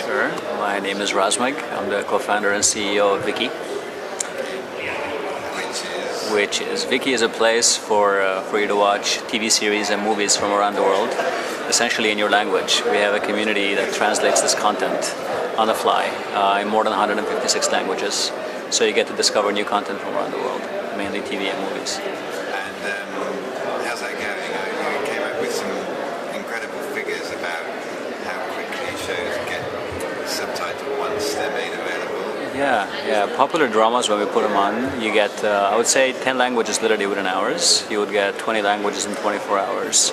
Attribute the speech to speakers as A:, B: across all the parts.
A: Sure. My name is Razmig. I'm the co-founder and CEO of Viki. Viki is a place for you to watch TV series and movies from around the world, essentially in your language. We have a community that translates this content on the fly in more than 156 languages. So you get to discover new content from around the world, mainly TV and movies.
B: And how's that going? You came up with some incredible figures about how quickly shows get subtitled once they're made available.
A: Yeah. Popular dramas, when we put them on, you get, I would say, 10 languages literally within hours. You would get 20 languages in 24 hours.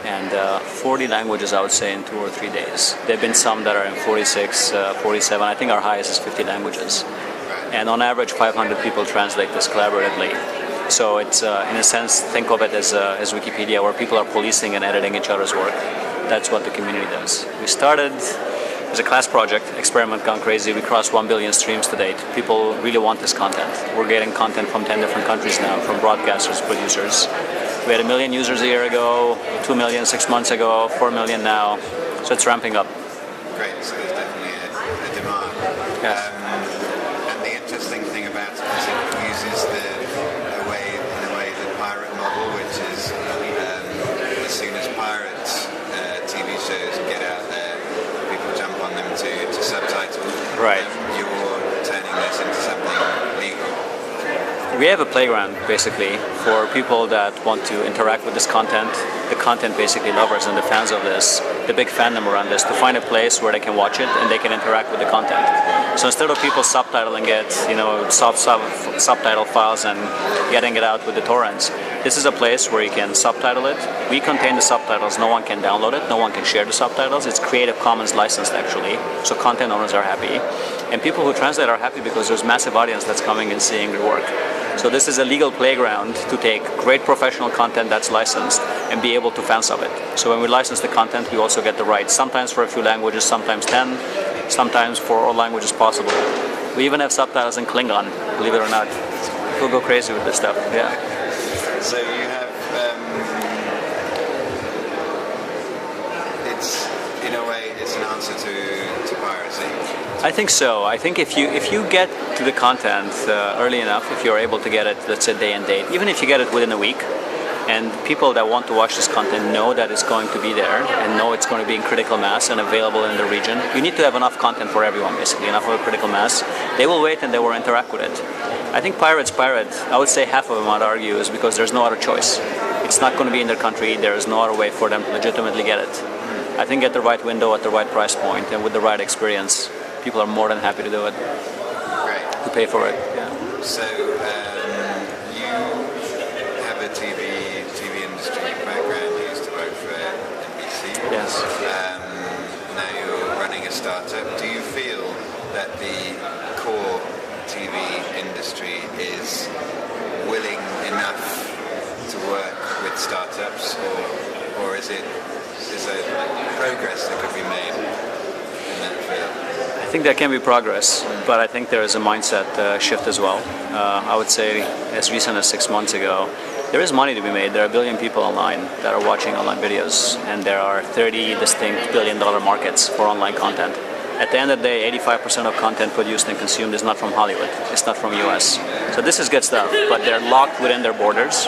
A: And 40 languages, I would say, in 2 or 3 days. There have been some that are in 46, 47. I think our highest is 50 languages. And on average, 500 people translate this collaboratively. So it's, in a sense, think of it as Wikipedia, where people are policing and editing each other's work. That's what the community does. We started as a class project, experiment gone crazy. We crossed 1 billion streams to date. People really want this content. We're getting content from 10 different countries now, from broadcasters, producers. We had 1 million users a year ago, 2 million 6 months ago, 4 million now. So it's ramping up.
B: Great, so there's definitely a demand.
A: Yes.
B: And the interesting thing about it is it uses the way the pirate model, which is as soon as pirates TV shows get out there, people jump on them to subtitle.
A: Right.
B: You're turning this into something legal.
A: We have a playground, basically, for people that want to interact with this content, the content basically lovers and the fans of this, the big fandom around this, to find a place where they can watch it and they can interact with the content. So instead of people subtitling it, subtitle files and getting it out with the torrents, this is a place where you can subtitle it. We contain the subtitles, no one can download it, no one can share the subtitles. It's Creative Commons licensed, actually, so content owners are happy. And people who translate are happy because there's massive audience that's coming and seeing the work. So this is a legal playground to take great professional content that's licensed and be able to fan sub it. So when we license the content, we also get the rights, sometimes for a few languages, sometimes 10, sometimes for all languages possible. We even have subtitles in Klingon, believe it or not. People go crazy with this stuff, yeah.
B: So you have, it's, in a way, it's an answer to piracy.
A: I think so. I think if you get to the content early enough, if you're able to get it, let's say day and date, even if you get it within a week, and people that want to watch this content know that it's going to be there and know it's going to be in critical mass and available in the region, you need to have enough content for everyone, basically, enough of a critical mass. They will wait and they will interact with it. I think pirates pirate, I would say half of them, I'd argue, is because there's no other choice. It's not going to be in their country, there is no other way for them to legitimately get it. I think at the right window, at the right price point, and with the right experience, people are more than happy to do it.
B: Right.
A: To pay for it. Yeah.
B: So you have a TV industry background. You used to work for NBC.
A: Yes.
B: Now you're running a startup. Do you feel that the core TV industry is willing enough to work with startups, or is there progress that could be made in that field?
A: I think there can be progress, but I think there is a mindset shift as well. I would say as recent as 6 months ago, there is money to be made. There are 1 billion people online that are watching online videos, and there are 30 distinct billion-dollar markets for online content. At the end of the day, 85% of content produced and consumed is not from Hollywood. It's not from US. So this is good stuff, but they're locked within their borders,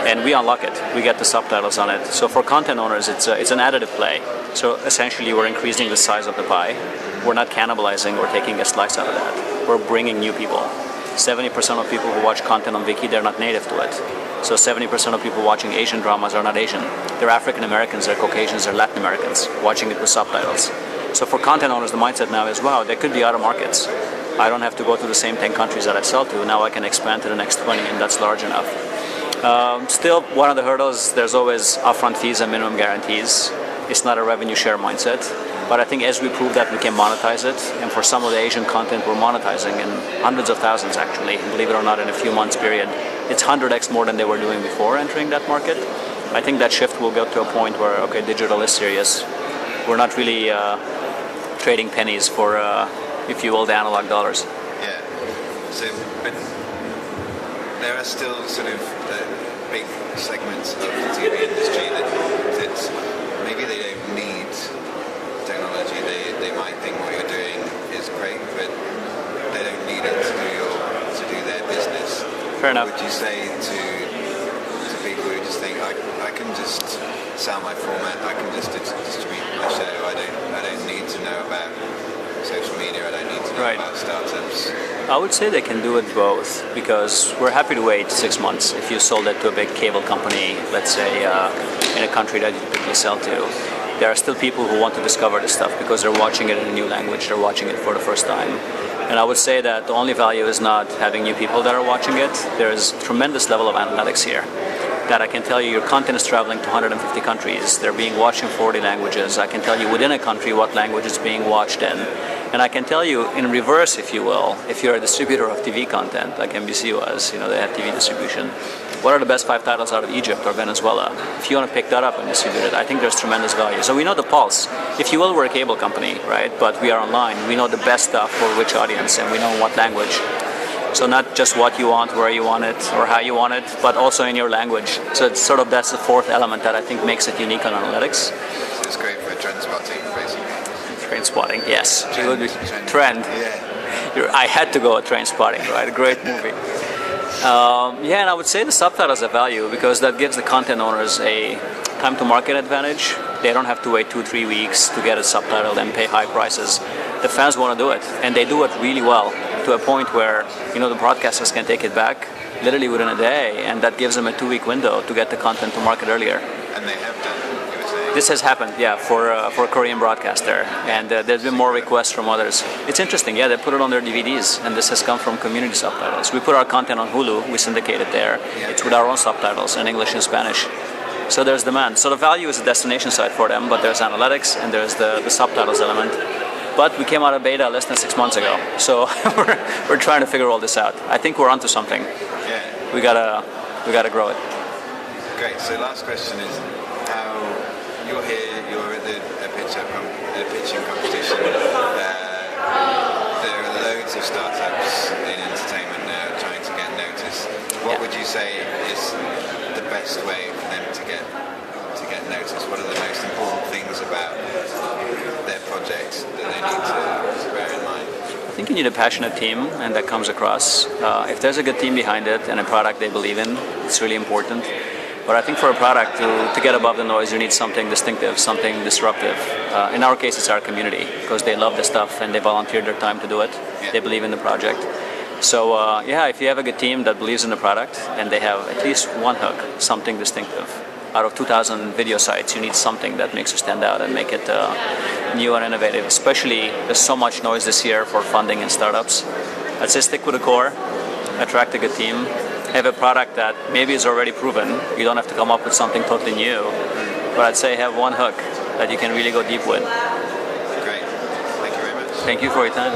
A: and we unlock it. We get the subtitles on it. So for content owners, it's an additive play. So essentially, we're increasing the size of the pie. We're not cannibalizing or taking a slice out of that. We're bringing new people. 70% of people who watch content on Viki, they're not native to it. So 70% of people watching Asian dramas are not Asian. They're African Americans, they're Caucasians, they're Latin Americans watching it with subtitles. So for content owners, the mindset now is, wow, there could be other markets. I don't have to go to the same 10 countries that I sell to. Now I can expand to the next 20, and that's large enough. Still, one of the hurdles, there's always upfront fees and minimum guarantees. It's not a revenue share mindset. But I think as we prove that, we can monetize it. And for some of the Asian content, we're monetizing in hundreds of thousands, actually. Believe it or not, in a few months period. It's 100x more than they were doing before entering that market. I think that shift will go to a point where, okay, digital is serious. We're not really trading pennies for, if you will, the analog dollars.
B: Yeah. So, but there are still sort of big segments of the TV industry that maybe they don't need technology. They might think what you're great, but they don't need it to do their business.
A: Fair enough.
B: What would you say to people who just think I can just sell my format, I can just distribute my show, I don't need to know about social media, I don't need to know about startups?
A: I would say they can do it both, because we're happy to wait 6 months. If you sold it to a big cable company, let's say in a country that you typically sell to, there are still people who want to discover this stuff because they're watching it in a new language, they're watching it for the first time. And I would say that the only value is not having new people that are watching it. There's tremendous level of analytics here. That I can tell you your content is traveling to 150 countries. They're being watched in 40 languages. I can tell you within a country what language is being watched in. And I can tell you in reverse, if you will, if you're a distributor of TV content, like NBC was, they have TV distribution. What are the best 5 titles out of Egypt or Venezuela? If you want to pick that up and distribute it, I think there's tremendous value. So we know the pulse. If you will, we're a cable company, right? But we are online. We know the best stuff for which audience, and we know what language. So not just what you want, where you want it, or how you want it, but also in your language. So it's sort of, that's the fourth element that I think makes it unique on analytics.
B: So it's great for trend spotting, basically.
A: Train spotting, yes. Trend.
B: Yeah.
A: I had to go with Train Spotting, right? A great movie. And I would say the subtitles have value because that gives the content owners a time to market advantage. They don't have to wait 2-3 weeks to get it subtitled and pay high prices. The fans want to do it, and they do it really well to a point where the broadcasters can take it back literally within a day, and that gives them a 2-week window to get the content to market earlier.
B: And they have done.
A: This has happened, for a Korean broadcaster, and there's been more requests from others. It's interesting, they put it on their DVDs, and this has come from community subtitles. We put our content on Hulu, we syndicate it there. It's with our own subtitles in English and Spanish. So there's demand. So the value is a destination site for them, but there's analytics and there's the subtitles element. But we came out of beta less than 6 months ago, so we're trying to figure all this out. I think we're onto something.
B: Yeah.
A: We gotta grow it.
B: Great. So last question is how. You're here, you're at a pitching competition. There are loads of startups in entertainment now trying to get noticed. What would you say is the best way for them to get noticed? What are the most important things about their projects that they need to bear in mind?
A: I think you need a passionate team, and that comes across. If there's a good team behind it and a product they believe in, it's really important. But I think for a product to get above the noise, you need something distinctive, something disruptive. In our case, it's our community, because they love the stuff and they volunteered their time to do it. They believe in the project. So if you have a good team that believes in the product and they have at least one hook, something distinctive. Out of 2,000 video sites, you need something that makes you stand out and make it new and innovative. Especially, there's so much noise this year for funding and startups. I'd say stick with the core, attract a good team, have a product that maybe is already proven. You don't have to come up with something totally new. But I'd say have one hook that you can really go deep with.
B: Great. Thank you very much.
A: Thank you for your time.